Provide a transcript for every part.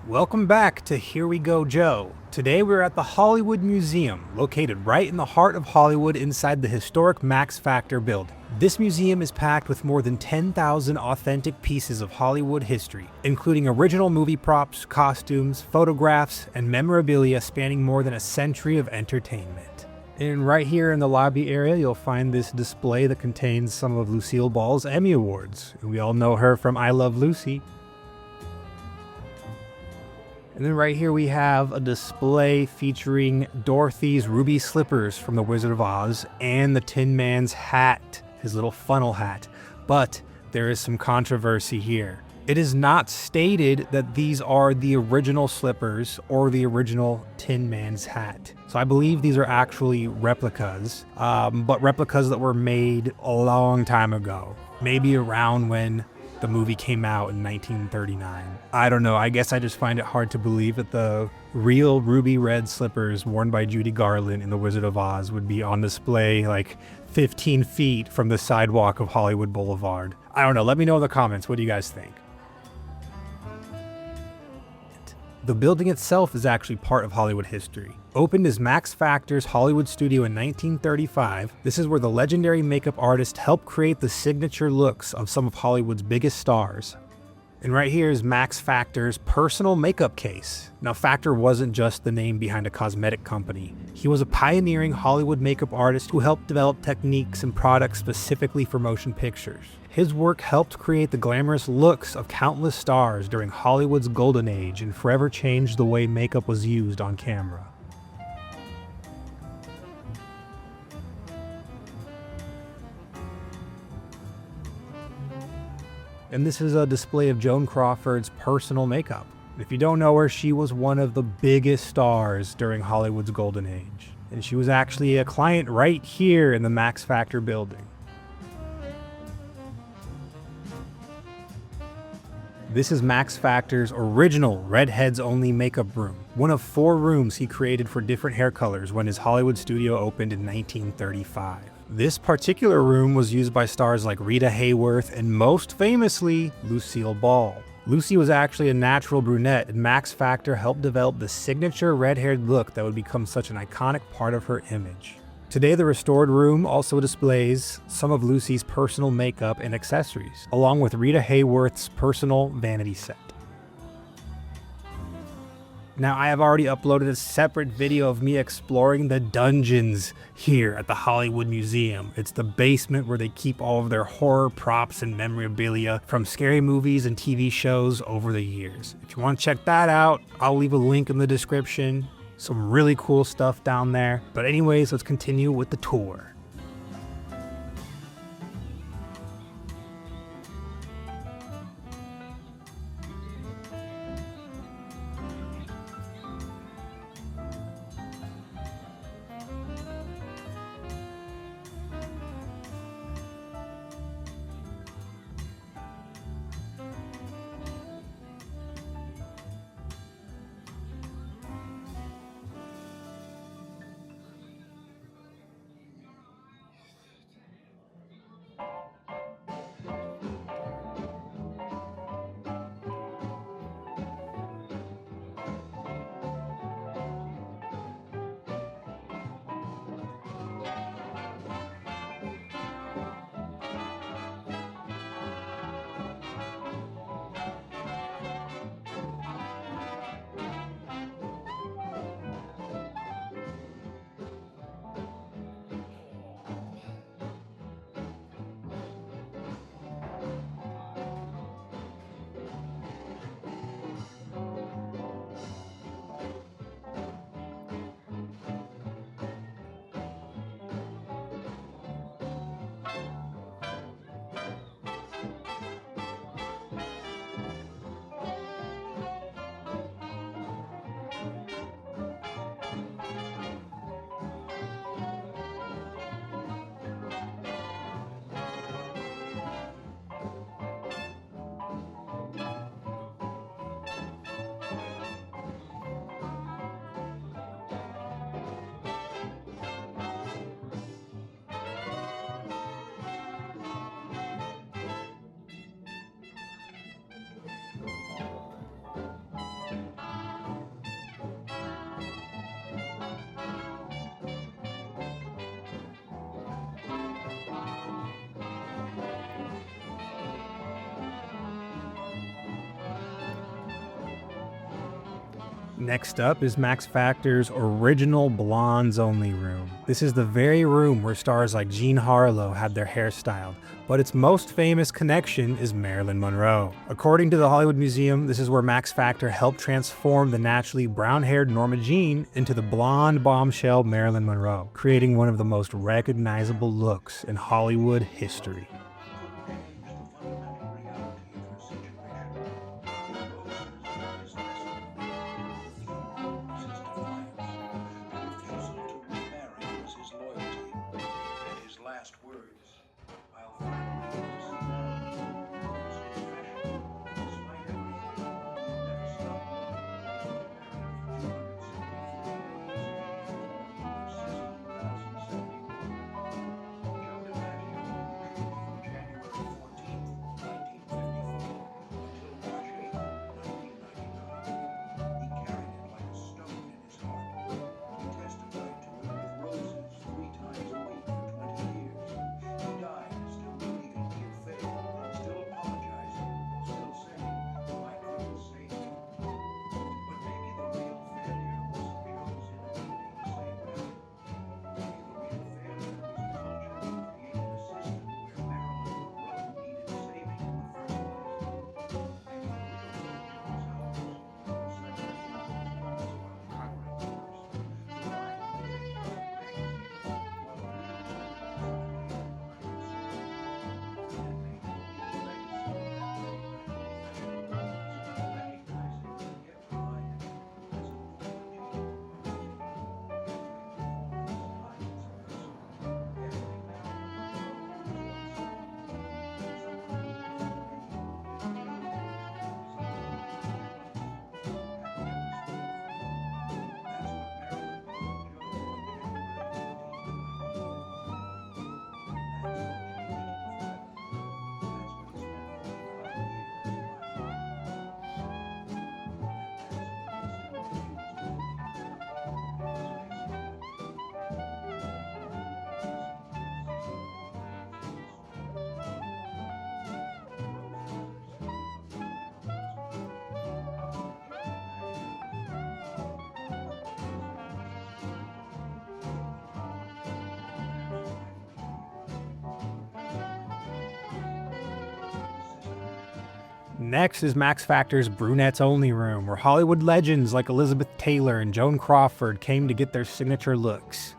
Welcome back to Here We Go Joe. Today we're at the Hollywood Museum, located right in the heart of Hollywood inside the historic Max Factor building. This museum is packed with more than 10,000 authentic pieces of Hollywood history, including original movie props, costumes, photographs, and memorabilia spanning more than a century of entertainment. And right here in the lobby area, you'll find this display that contains some of Lucille Ball's Emmy Awards. We all know her from I Love Lucy. And then right here we have a display featuring Dorothy's ruby slippers from The Wizard of Oz and the Tin Man's hat, his little funnel hat. But there is some controversy here. It is not stated that these are the original slippers or the original Tin Man's hat. So I believe these are actually replicas, but replicas that were made a long time ago, maybe around when the movie came out in 1939. I don't know, I guess I just find it hard to believe that the real ruby red slippers worn by Judy Garland in The Wizard of Oz would be on display like 15 feet from the sidewalk of Hollywood Boulevard. I don't know, let me know in the comments, what do you guys think? The building itself is actually part of Hollywood history. Opened as Max Factor's Hollywood studio in 1935, this is where the legendary makeup artist helped create the signature looks of some of Hollywood's biggest stars. And right here is Max Factor's personal makeup case. Now, Factor wasn't just the name behind a cosmetic company. He was a pioneering Hollywood makeup artist who helped develop techniques and products specifically for motion pictures. His work helped create the glamorous looks of countless stars during Hollywood's golden age and forever changed the way makeup was used on camera. And this is a display of Joan Crawford's personal makeup. If you don't know her, she was one of the biggest stars during Hollywood's golden age. And she was actually a client right here in the Max Factor building. This is Max Factor's original redheads only makeup room, one of 4 rooms he created for different hair colors when his Hollywood studio opened in 1935. This particular room was used by stars like Rita Hayworth and most famously, Lucille Ball. Lucy was actually a natural brunette, and Max Factor helped develop the signature red-haired look that would become such an iconic part of her image. Today, the restored room also displays some of Lucy's personal makeup and accessories, along with Rita Hayworth's personal vanity set. Now, I have already uploaded a separate video of me exploring the dungeons here at the Hollywood Museum. It's the basement where they keep all of their horror props and memorabilia from scary movies and TV shows over the years. If you want to check that out, I'll leave a link in the description. Some really cool stuff down there. But anyways, let's continue with the tour. Next up is Max Factor's original blondes only room. This is the very room where stars like Jean Harlow had their hair styled, but its most famous connection is Marilyn Monroe. According to the Hollywood Museum, this is where Max Factor helped transform the naturally brown-haired Norma Jean into the blonde bombshell Marilyn Monroe, creating one of the most recognizable looks in Hollywood history. Next is Max Factor's brunettes only room, where Hollywood legends like Elizabeth Taylor and Joan Crawford came to get their signature looks.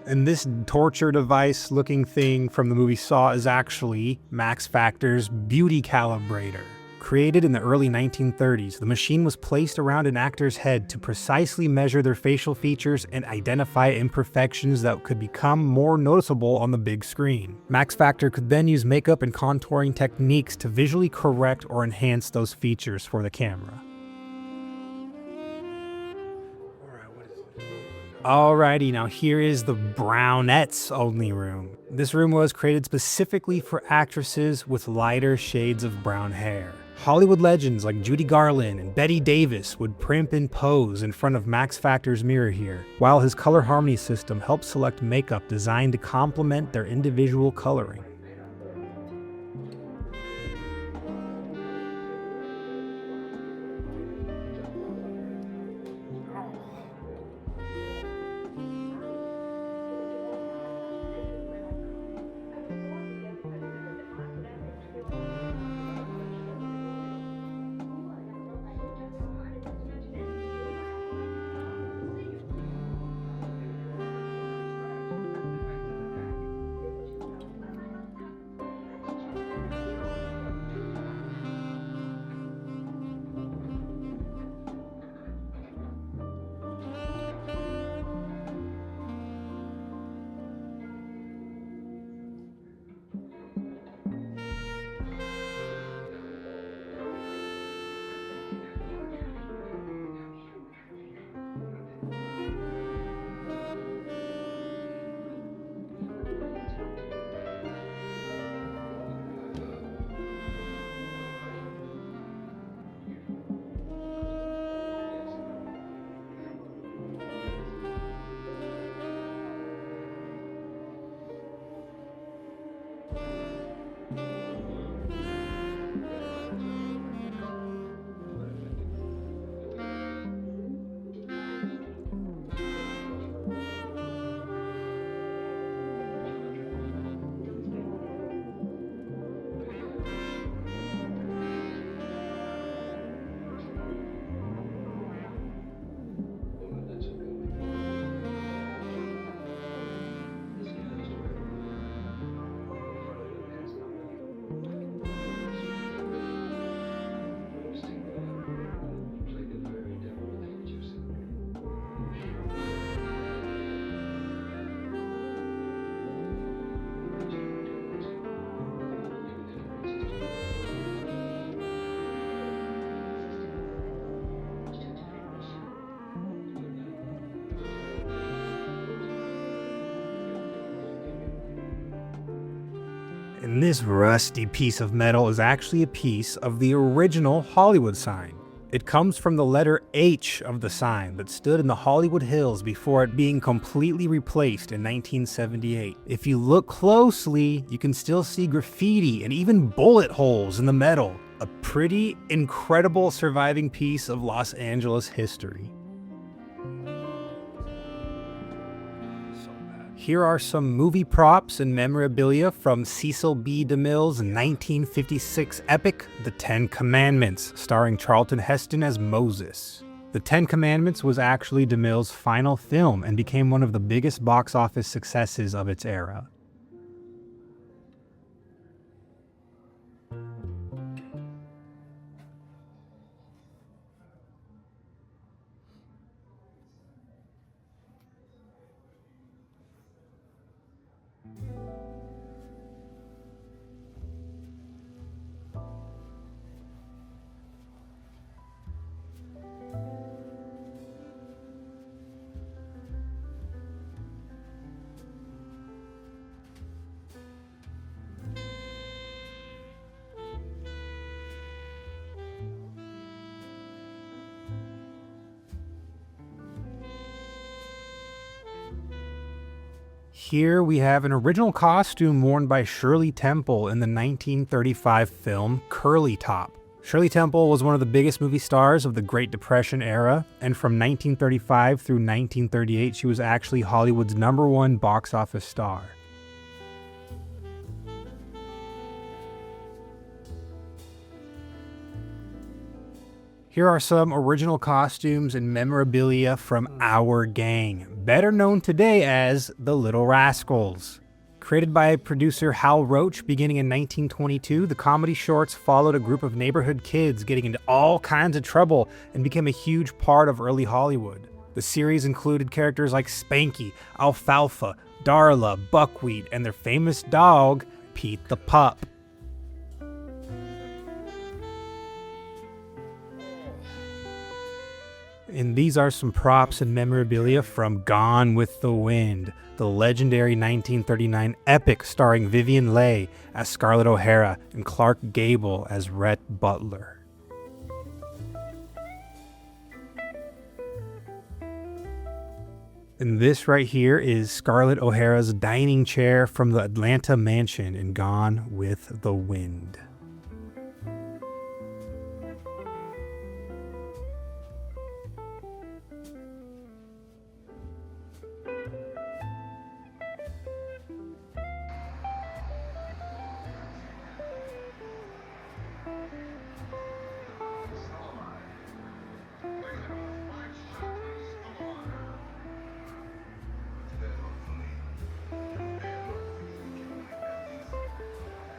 And this torture device looking thing from the movie Saw is actually Max Factor's beauty calibrator. Created in the early 1930s, the machine was placed around an actor's head to precisely measure their facial features and identify imperfections that could become more noticeable on the big screen. Max Factor could then use makeup and contouring techniques to visually correct or enhance those features for the camera. Alrighty, now here is the brunettes only room. This room was created specifically for actresses with lighter shades of brown hair. Hollywood legends like Judy Garland and Bette Davis would primp and pose in front of Max Factor's mirror here, while his color harmony system helped select makeup designed to complement their individual coloring. And this rusty piece of metal is actually a piece of the original Hollywood sign. It comes from the letter H of the sign that stood in the Hollywood Hills before it being completely replaced in 1978. If you look closely, you can still see graffiti and even bullet holes in the metal. A pretty incredible surviving piece of Los Angeles history. Here are some movie props and memorabilia from Cecil B. DeMille's 1956 epic, The Ten Commandments, starring Charlton Heston as Moses. The Ten Commandments was actually DeMille's final film and became one of the biggest box office successes of its era. Here we have an original costume worn by Shirley Temple in the 1935 film Curly Top. Shirley Temple was one of the biggest movie stars of the Great Depression era, and from 1935 through 1938 she was actually Hollywood's #1 box office star. Here are some original costumes and memorabilia from Our Gang, better known today as the Little Rascals. Created by producer Hal Roach beginning in 1922, the comedy shorts followed a group of neighborhood kids getting into all kinds of trouble and became a huge part of early Hollywood. The series included characters like Spanky, Alfalfa, Darla, Buckwheat, and their famous dog, Pete the Pup. And these are some props and memorabilia from Gone with the Wind, the legendary 1939 epic starring Vivien Leigh as Scarlett O'Hara and Clark Gable as Rhett Butler. And this right here is Scarlett O'Hara's dining chair from the Atlanta mansion in Gone with the Wind.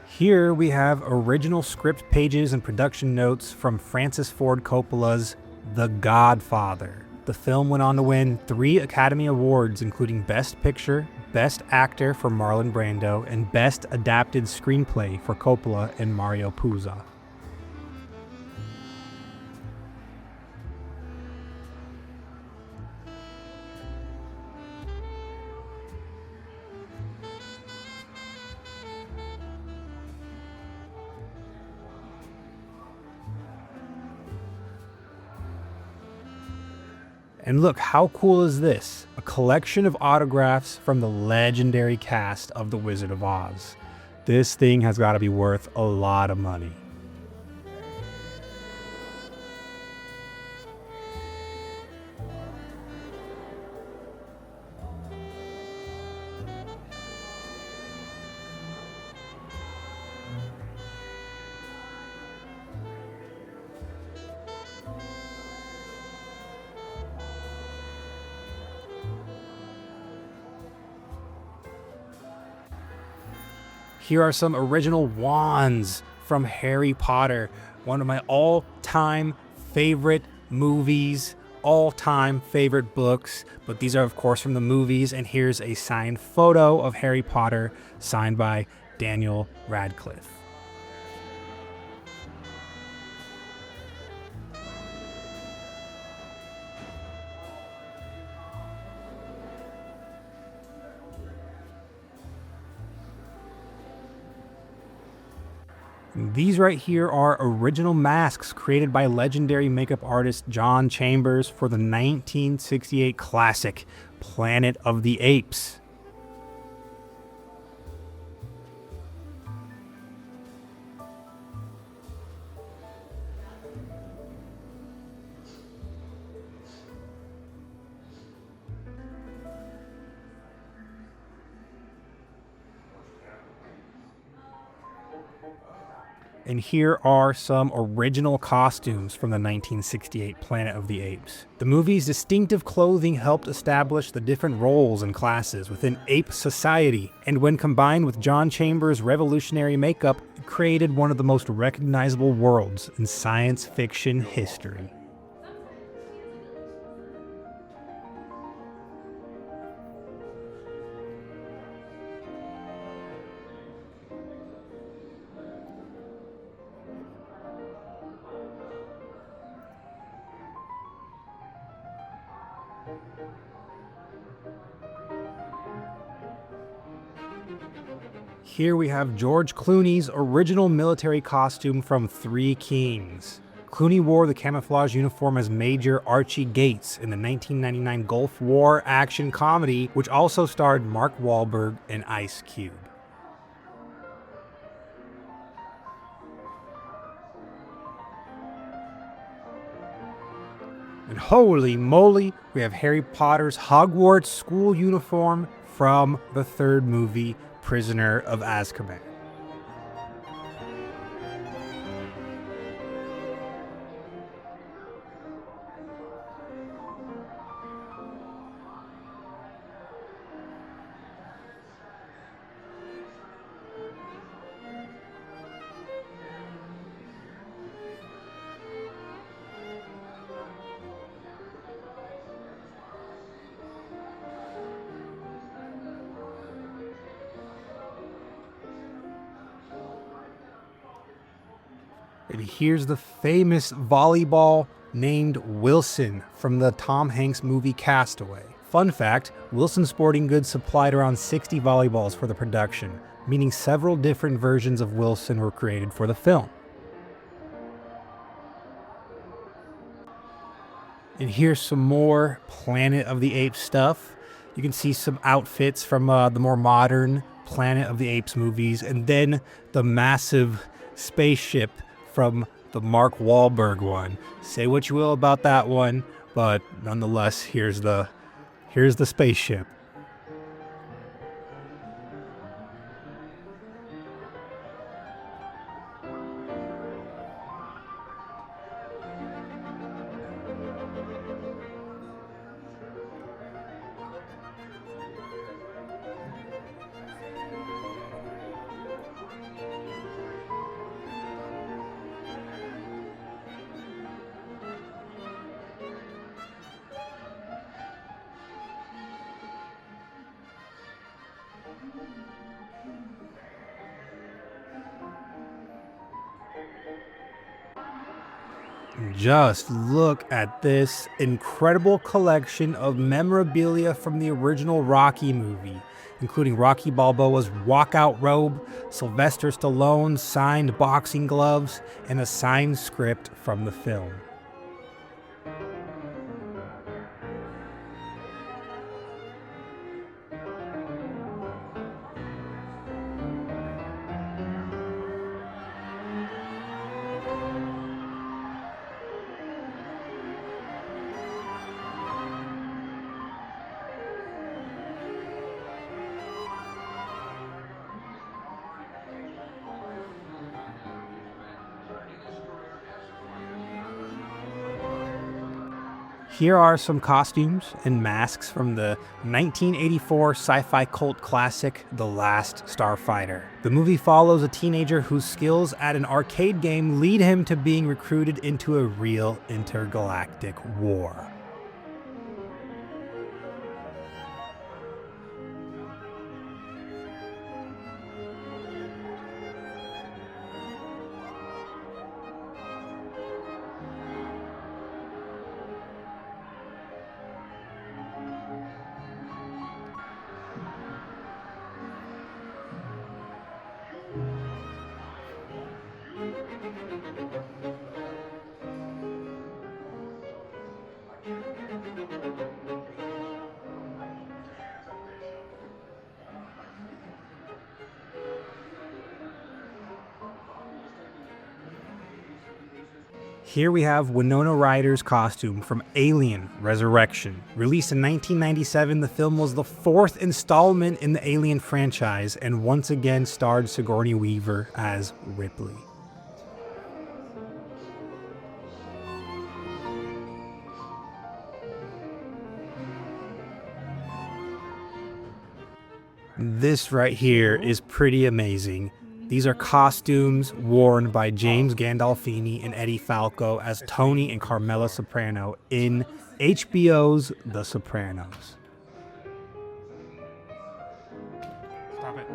Here we have original script pages and production notes from Francis Ford Coppola's The Godfather. The film went on to win 3 Academy Awards, including Best Picture, Best Actor for Marlon Brando, and Best Adapted Screenplay for Coppola and Mario Puzo. And look, how cool is this? A collection of autographs from the legendary cast of The Wizard of Oz. This thing has got to be worth a lot of money. Here are some original wands from Harry Potter, one of my all-time favorite movies, all-time favorite books, but these are of course from the movies, and here's a signed photo of Harry Potter signed by Daniel Radcliffe. These right here are original masks created by legendary makeup artist John Chambers for the 1968 classic Planet of the Apes. And here are some original costumes from the 1968 Planet of the Apes. The movie's distinctive clothing helped establish the different roles and classes within ape society, and when combined with John Chambers' revolutionary makeup, it created one of the most recognizable worlds in science fiction history. Here we have George Clooney's original military costume from Three Kings. Clooney wore the camouflage uniform as Major Archie Gates in the 1999 Gulf War action comedy, which also starred Mark Wahlberg and Ice Cube. And holy moly, we have Harry Potter's Hogwarts school uniform from the third movie, Prisoner of Azkaban. And here's the famous volleyball named Wilson from the Tom Hanks movie Castaway. Fun fact, Wilson Sporting Goods supplied around 60 volleyballs for the production, meaning several different versions of Wilson were created for the film. And here's some more Planet of the Apes stuff. You can see some outfits from the more modern Planet of the Apes movies, and then the massive spaceship from the Mark Wahlberg one. Say what you will about that one, but nonetheless, here's the spaceship. Just look at this incredible collection of memorabilia from the original Rocky movie, including Rocky Balboa's walkout robe, Sylvester Stallone's signed boxing gloves, and a signed script from the film. Here are some costumes and masks from the 1984 sci-fi cult classic, The Last Starfighter. The movie follows a teenager whose skills at an arcade game lead him to being recruited into a real intergalactic war. Here we have Winona Ryder's costume from Alien Resurrection. Released in 1997, the film was the fourth installment in the Alien franchise and once again starred Sigourney Weaver as Ripley. This right here is pretty amazing. These are costumes worn by James Gandolfini and Eddie Falco as Tony and Carmela Soprano in HBO's The Sopranos. Stop it.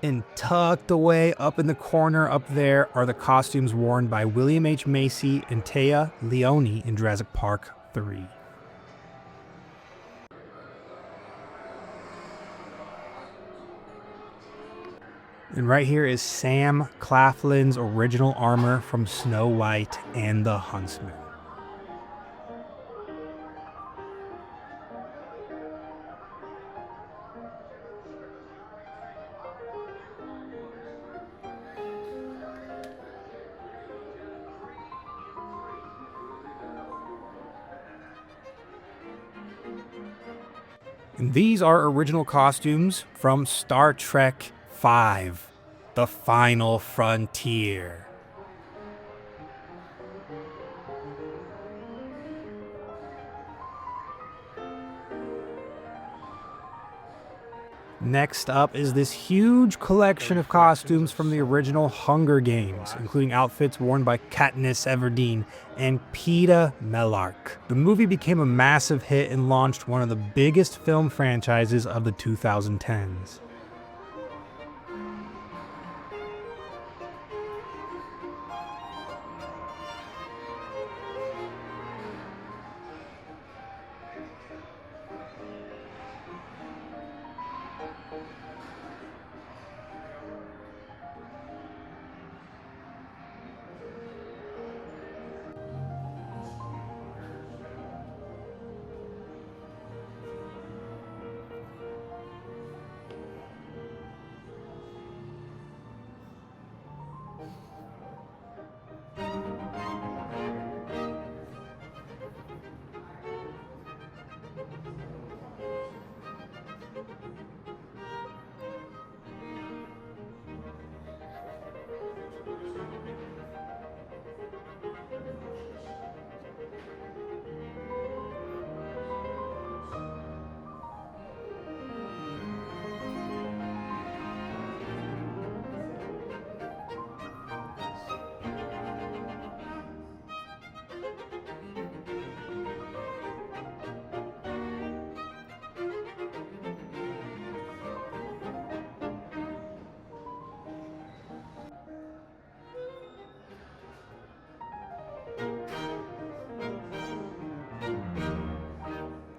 And tucked away up in the corner up there are the costumes worn by William H. Macy and Téa Leoni in Jurassic Park 3. And right here is Sam Claflin's original armor from Snow White and the Huntsman. And these are original costumes from Star Trek 5. The Final Frontier. Next up is this huge collection of costumes from the original Hunger Games, including outfits worn by Katniss Everdeen and Peeta Mellark. The movie became a massive hit and launched one of the biggest film franchises of the 2010s.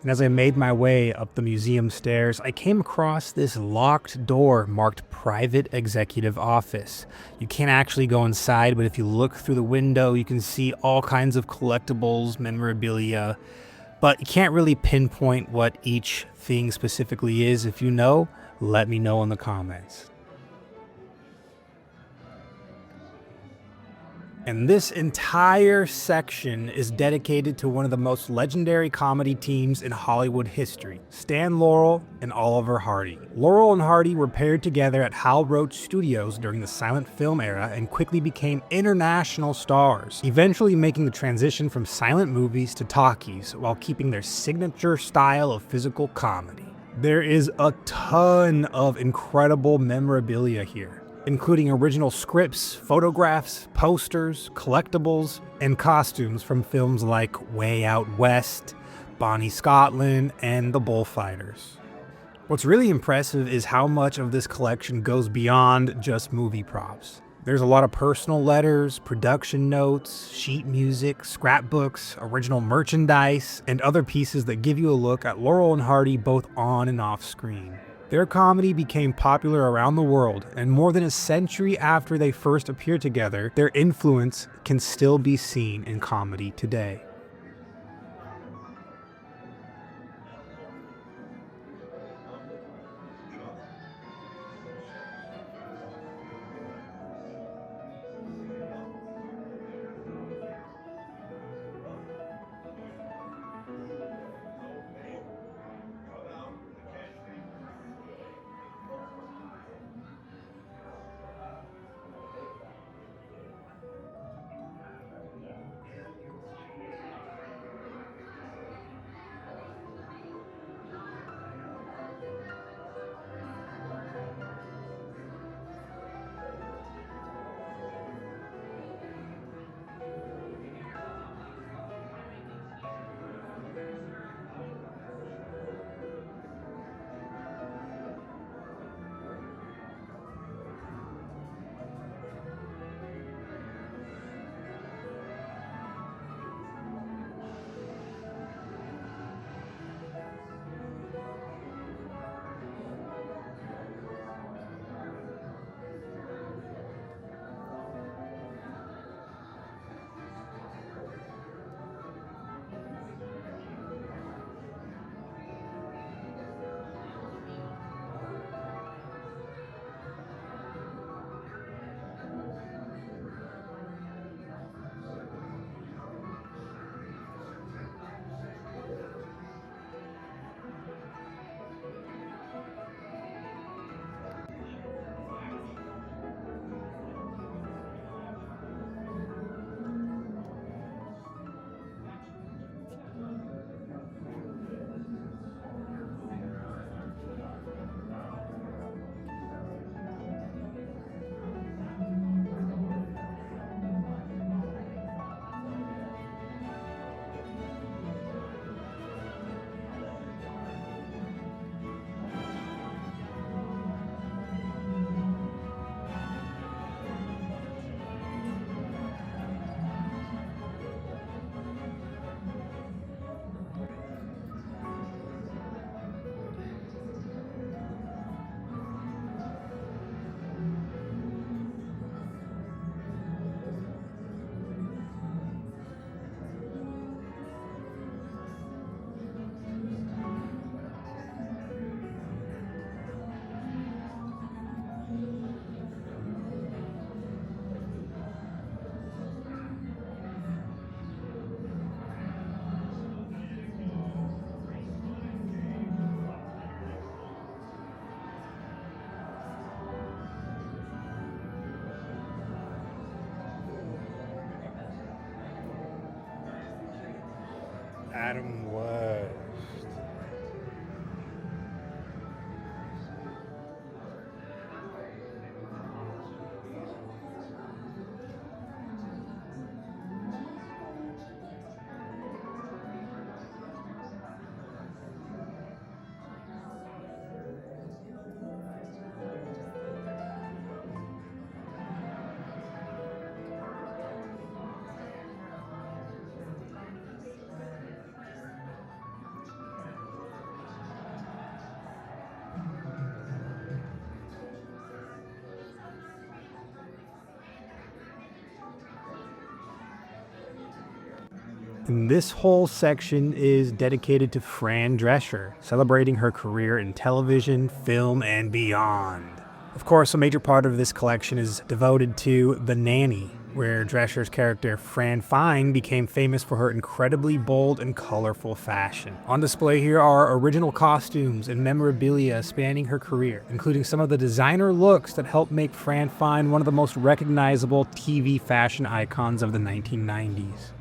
And as I made my way up the museum stairs, I came across this locked door marked Private Executive Office. You can't actually go inside, but if you look through the window, you can see all kinds of collectibles, memorabilia, but you can't really pinpoint what each thing specifically is. If you know, let me know in the comments. And this entire section is dedicated to one of the most legendary comedy teams in Hollywood history, Stan Laurel and Oliver Hardy. Laurel and Hardy were paired together at Hal Roach Studios during the silent film era and quickly became international stars, eventually making the transition from silent movies to talkies while keeping their signature style of physical comedy. There is a ton of incredible memorabilia here, including original scripts, photographs, posters, collectibles, and costumes from films like Way Out West, Bonnie Scotland, and The Bullfighters. What's really impressive is how much of this collection goes beyond just movie props. There's a lot of personal letters, production notes, sheet music, scrapbooks, original merchandise, and other pieces that give you a look at Laurel and Hardy both on and off screen. Their comedy became popular around the world, and more than a century after they first appeared together, their influence can still be seen in comedy today. Adam West. And this whole section is dedicated to Fran Drescher, celebrating her career in television, film, and beyond. Of course, a major part of this collection is devoted to The Nanny, where Drescher's character Fran Fine became famous for her incredibly bold and colorful fashion. On display here are original costumes and memorabilia spanning her career, including some of the designer looks that helped make Fran Fine one of the most recognizable TV fashion icons of the 1990s.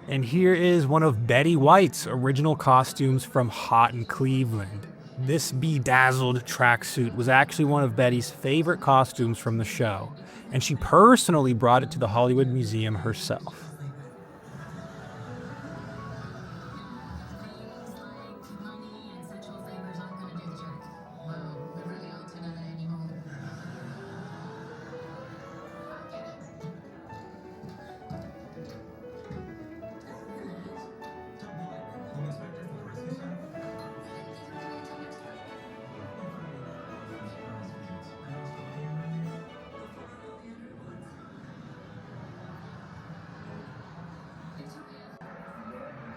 And here is one of Betty White's original costumes from Hot in Cleveland. This bedazzled tracksuit was actually one of Betty's favorite costumes from the show, and she personally brought it to the Hollywood Museum herself.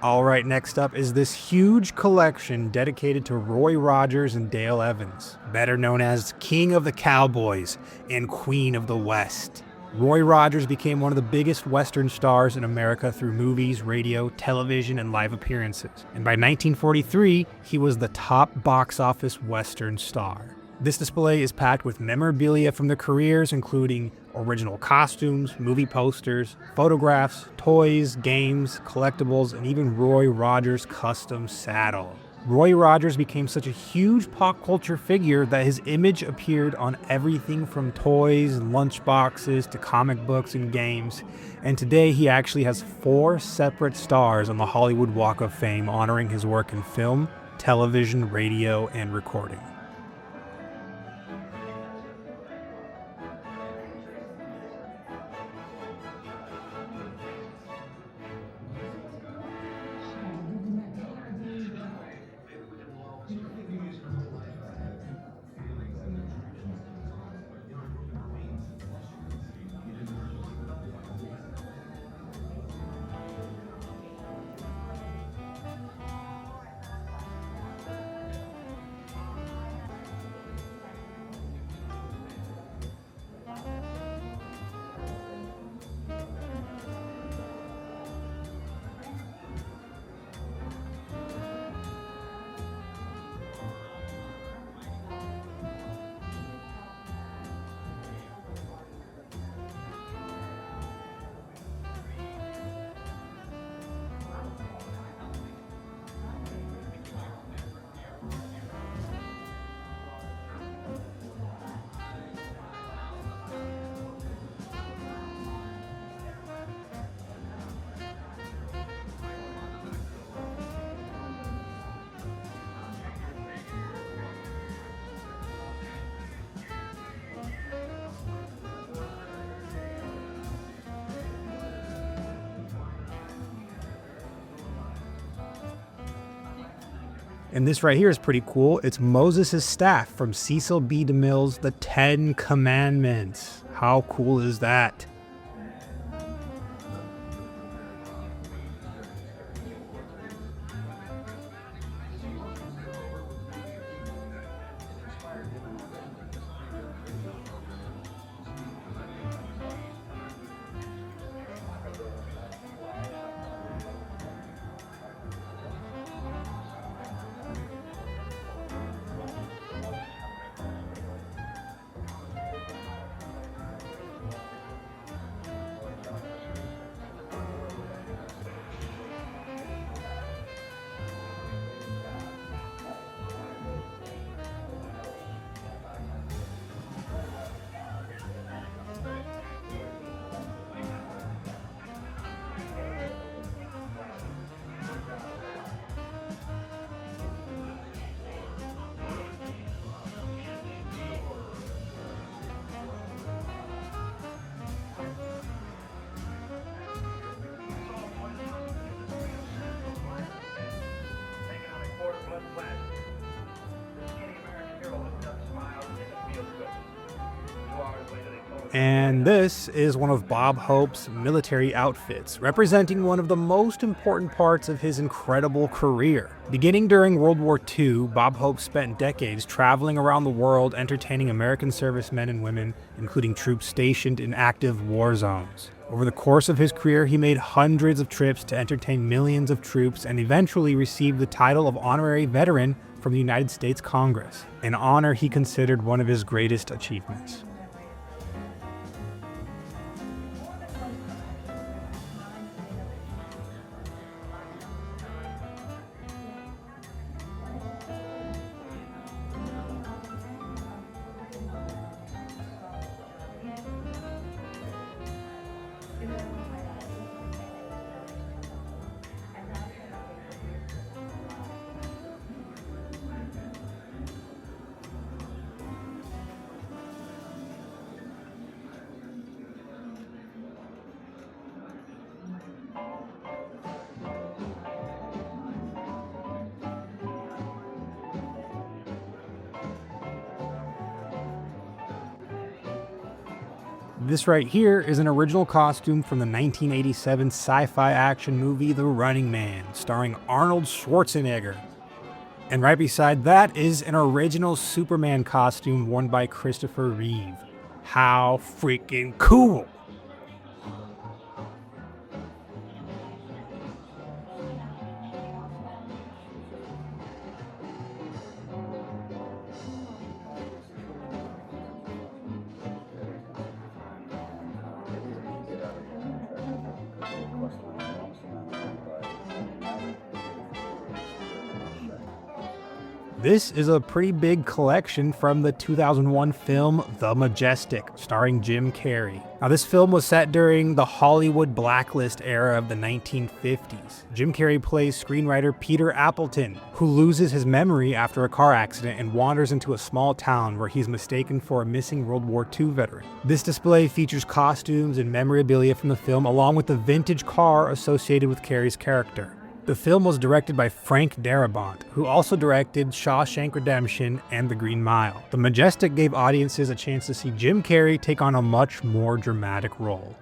All right, next up is this huge collection dedicated to Roy Rogers and Dale Evans, better known as King of the Cowboys and Queen of the West. Roy Rogers became one of the biggest Western stars in America through movies, radio, television, and live appearances. And by 1943, he was the top box office Western star. This display is packed with memorabilia from their careers, including original costumes, movie posters, photographs, toys, games, collectibles, and even Roy Rogers' custom saddle. Roy Rogers became such a huge pop culture figure that his image appeared on everything from toys, lunchboxes, to comic books and games. And today he actually has 4 separate stars on the Hollywood Walk of Fame honoring his work in film, television, radio, and recording. And this right here is pretty cool. It's Moses' staff from Cecil B. DeMille's The 10 Commandments. How cool is that? And this is one of Bob Hope's military outfits, representing one of the most important parts of his incredible career. Beginning during World War II, Bob Hope spent decades traveling around the world entertaining American servicemen and women, including troops stationed in active war zones. Over the course of his career, he made hundreds of trips to entertain millions of troops and eventually received the title of Honorary Veteran from the United States Congress, an honor he considered one of his greatest achievements. This right here is an original costume from the 1987 sci-fi action movie The Running Man, starring Arnold Schwarzenegger. And right beside that is an original Superman costume worn by Christopher Reeve. How freaking cool! This is a pretty big collection from the 2001 film The Majestic, starring Jim Carrey. Now, this film was set during the Hollywood blacklist era of the 1950s. Jim Carrey plays screenwriter Peter Appleton, who loses his memory after a car accident and wanders into a small town where he's mistaken for a missing World War II veteran. This display features costumes and memorabilia from the film, along with the vintage car associated with Carrey's character. The film was directed by Frank Darabont, who also directed Shawshank Redemption and The Green Mile. The Majestic gave audiences a chance to see Jim Carrey take on a much more dramatic role.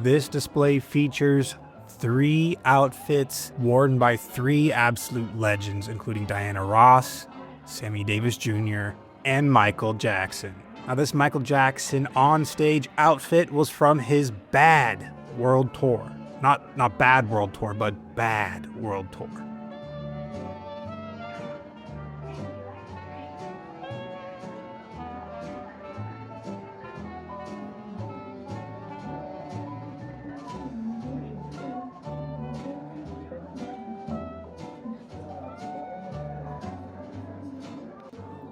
This display features 3 outfits worn by 3 absolute legends, including Diana Ross, Sammy Davis Jr., and Michael Jackson. Now, this Michael Jackson on-stage outfit was from his Bad World Tour. Not Bad World Tour, but Bad World Tour.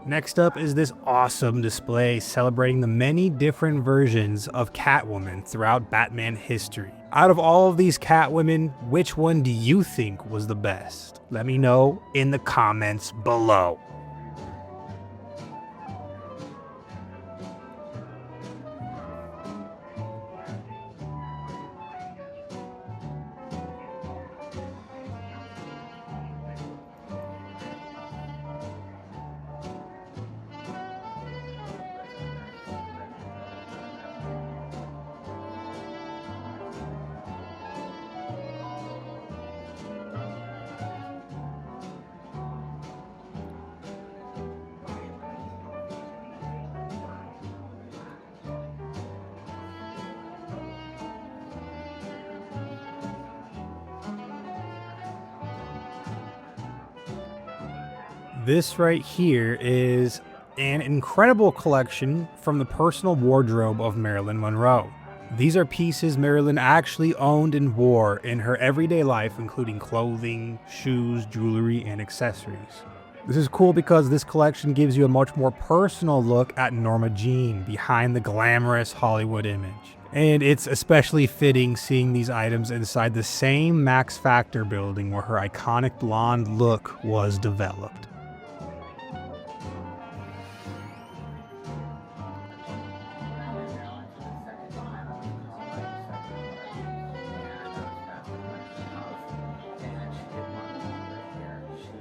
Next up is this awesome display celebrating the many different versions of Catwoman throughout Batman history. Out of all of these Catwomen, which one do you think was the best? Let me know in the comments below. This right here is an incredible collection from the personal wardrobe of Marilyn Monroe. These are pieces Marilyn actually owned and wore in her everyday life, including clothing, shoes, jewelry, and accessories. This is cool because this collection gives you a much more personal look at Norma Jean behind the glamorous Hollywood image. And it's especially fitting seeing these items inside the same Max Factor building where her iconic blonde look was developed.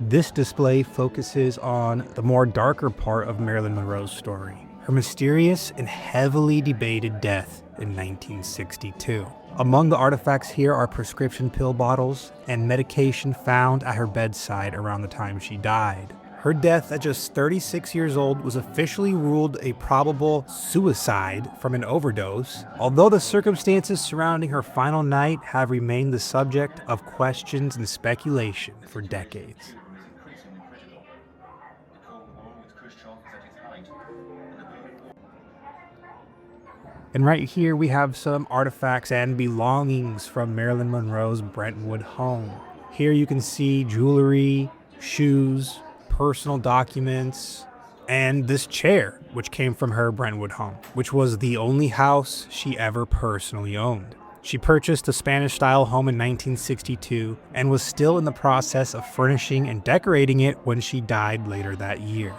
This display focuses on the more darker part of Marilyn Monroe's story, her mysterious and heavily debated death in 1962. Among the artifacts here are prescription pill bottles and medication found at her bedside around the time she died. Her death at just 36 years old was officially ruled a probable suicide from an overdose, although the circumstances surrounding her final night have remained the subject of questions and speculation for decades. And right here we have some artifacts and belongings from Marilyn Monroe's Brentwood home. Here you can see jewelry, shoes, personal documents, and this chair, which came from her Brentwood home, which was the only house she ever personally owned. She purchased a Spanish-style home in 1962 and was still in the process of furnishing and decorating it when she died later that year.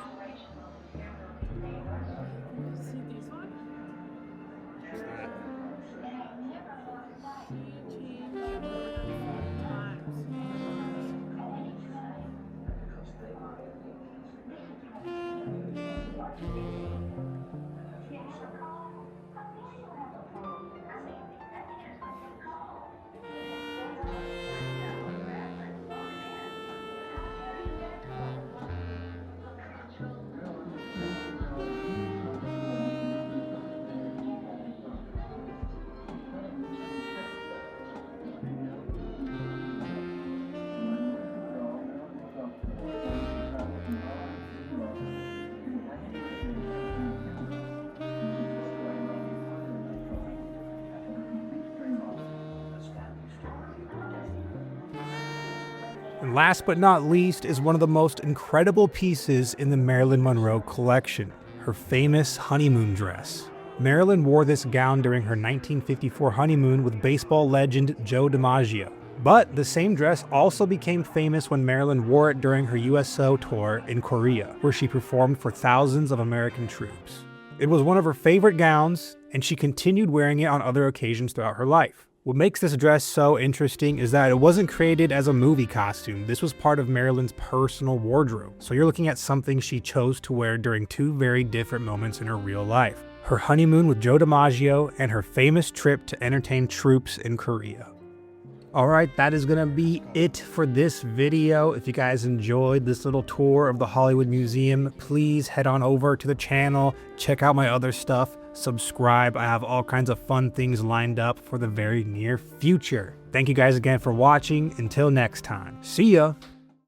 And last but not least is one of the most incredible pieces in the Marilyn Monroe collection, her famous honeymoon dress. Marilyn wore this gown during her 1954 honeymoon with baseball legend Joe DiMaggio. But the same dress also became famous when Marilyn wore it during her USO tour in Korea, where she performed for thousands of American troops. It was one of her favorite gowns, and she continued wearing it on other occasions throughout her life. What makes this dress so interesting is that it wasn't created as a movie costume. This was part of Marilyn's personal wardrobe. So you're looking at something she chose to wear during two very different moments in her real life. Her honeymoon with Joe DiMaggio and her famous trip to entertain troops in Korea. Alright, that is gonna be it for this video. If you guys enjoyed this little tour of the Hollywood Museum, please head on over to the channel, check out my other stuff, subscribe. I have all kinds of fun things lined up for the very near future. Thank you guys again for watching. Until next time, see ya!